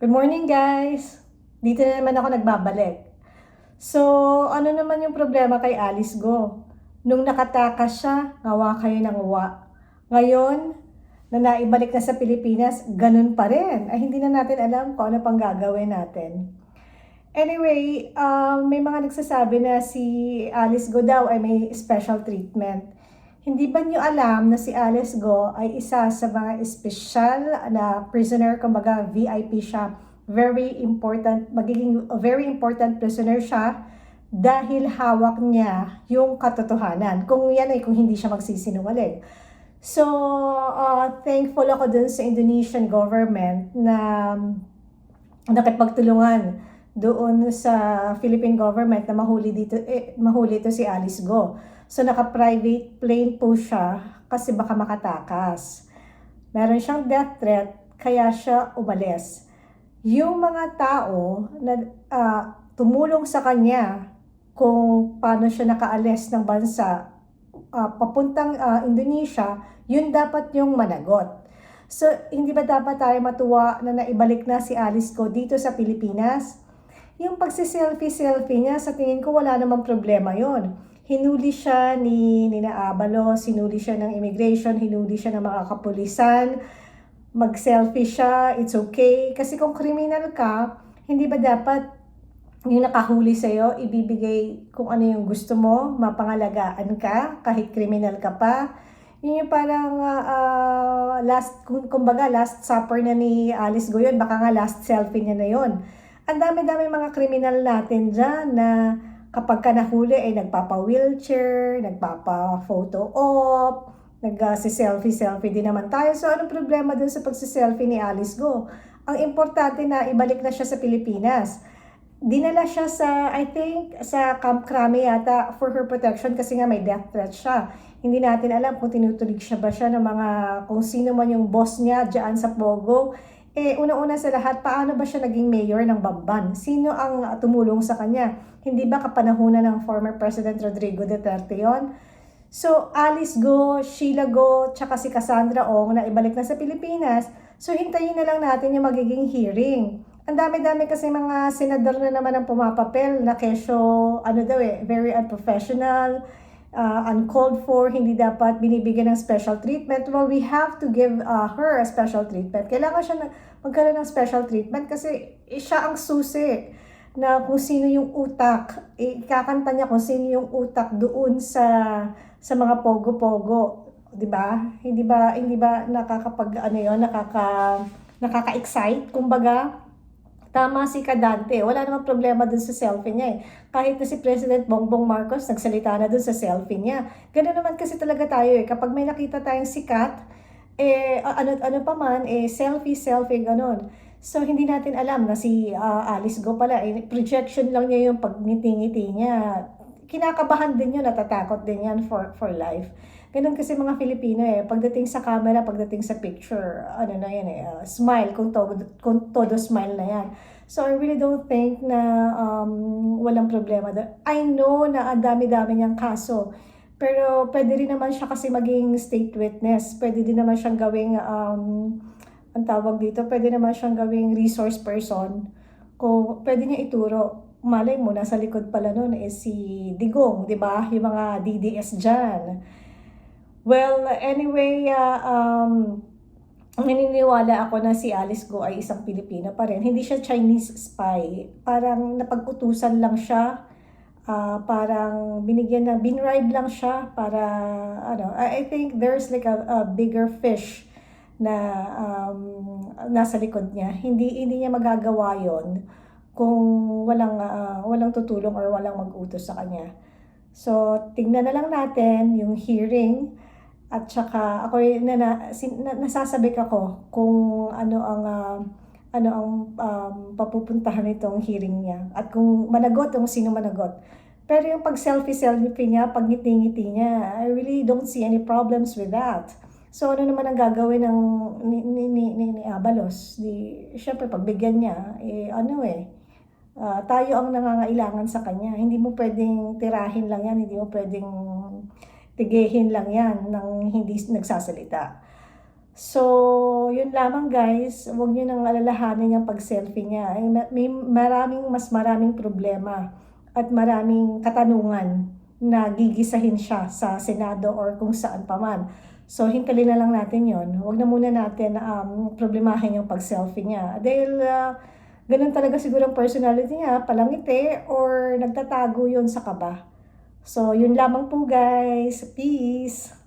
Good morning, guys! Dito na naman ako nagbabalik. So, ano naman yung problema kay Alice Go? Nung nakatakas siya, ngawa kayo ng uwa. Ngayon, na naibalik na sa Pilipinas, ganun pa rin. Ay, hindi na natin alam kung ano pang gagawin natin. Anyway, may mga nagsasabi na si Alice Go daw ay may special treatment. Hindi ba niyo alam na si Alice Go ay isa sa mga espesyal na prisoner, kumbaga VIP siya. Very important, magiging very important prisoner siya dahil hawak niya yung katotohanan. Kung yan ay kung hindi siya magsisinungaling. So, thankful ako dun sa Indonesian government na nakipagtulungan doon sa Philippine government na mahuli ito si Alice Go. So naka-private plane po siya kasi baka makatakas. Meron siyang death threat kaya siya umalis. Yung mga tao na tumulong sa kanya kung paano siya nakaalis ng bansa papuntang Indonesia, yun dapat yung managot. So, hindi ba dapat tayo matuwa na naibalik na si Alice Go dito sa Pilipinas? Yung pagsiselfie-selfie niya, sa tingin ko wala namang problema yon. Hinuli siya ni Nina Abalos, hinuli siya ng immigration, hinuli siya ng mga kapulisan, mag-selfie siya, it's okay. Kasi kung kriminal ka, hindi ba dapat yung nakahuli sa'yo, ibibigay kung ano yung gusto mo, mapangalagaan ka, kahit kriminal ka pa. Yun yung parang kumbaga last supper na ni Alice Go yun, baka nga last selfie niya na yun. Ang dami-dami mga kriminal natin dyan na kapag ka nahuli ay nagpapa-wheelchair, nagpapa-photo op, nag-selfie-selfie din naman tayo. So anong problema dun sa pagsiselfie ni Alice Go? Ang importante na ibalik na siya sa Pilipinas. Dinala siya sa, I think, sa Camp Crame yata for her protection kasi nga may death threat siya. Hindi natin alam kung tinutulig siya ba siya ng mga, kung sino man yung boss niya dyan sa Pogo. Una-una sa lahat, paano ba siya naging mayor ng Bamban? Sino ang tumulong sa kanya? Hindi ba kapanahunan ng former President Rodrigo Duterte yon? So, Alice Go, Sheila Go, tsaka si Cassandra Ong na ibalik na sa Pilipinas. So, hintayin na lang natin yung magiging hearing. Ang dami-dami kasi mga senador na naman ang pumapapel na kesyo, very unprofessional, uncalled for, hindi dapat binibigyan ng special treatment. Well, we have to give her a special treatment. Kailangan siya magkaroon ng special treatment kasi siya ang susi na kung sino yung utak. Ikakanta niya kung sino yung utak doon sa mga pogo-pogo, 'di ba? Hindi ba nakaka-excite kumbaga. Tama si Kadante. Wala namang problema dun sa selfie niya eh. Kahit na si President Bongbong Marcos nagsalita na dun sa selfie niya. Ganun naman kasi talaga tayo eh. Kapag may nakita tayong sikat, ano pa man, selfie, ganun. So, hindi natin alam na si Alice Go pala, projection lang niya yung pagngiti-ngiti niya. Kinakabahan din yun, natatakot din yan for life. Ganun kasi mga Filipino eh, pagdating sa camera, pagdating sa picture, smile, kung todo smile na yan. So I really don't think na walang problema doon. I know na ang dami-dami niyang kaso, pero pwede rin naman siya kasi maging state witness, pwede din naman siyang gawing, ang tawag dito, pwede naman siyang gawing resource person, kung pwede niya ituro. Malay mo, nasa likod pala nun si Digong, di ba? Yung mga DDS dyan. Well, anyway, naniniwala ako na si Alice Go ay isang Pilipina pa rin. Hindi siya Chinese spy. Parang napag-utusan lang siya. Parang binribe lang siya para, I think there's like a bigger fish na nasa likod niya. Hindi niya magagawa yon kung walang tutulong or walang mag-utos sa kanya. So, tingnan na lang natin yung hearing. At saka ako nasasabik ako kung ano ang papupuntahan nitong hearing niya at kung managot o sino managot. Pero yung pag selfie niya, pag ngiti-ngiti niya, I really don't see any problems with that. So ano naman ang gagawin ng ni Abalos? Syempre pagbigyan niya, tayo ang nangangailangan sa kanya. Hindi mo pwedeng tirahin lang yan, hindi mo pwedeng tigihin lang yan nang hindi nagsasalita. So, yun lamang guys, huwag niyo nang alalahanin yung pag-selfie niya. Ay, may mas maraming problema at maraming katanungan na gigisahin siya sa Senado or kung saan pa man. So, hintalin na lang natin yon. Huwag na muna natin problemahin yung pag-selfie niya. Dahil ganun talaga siguro ang personality niya, palangiti or nagtatago yon sa kaba. So, yun lamang po guys. Peace!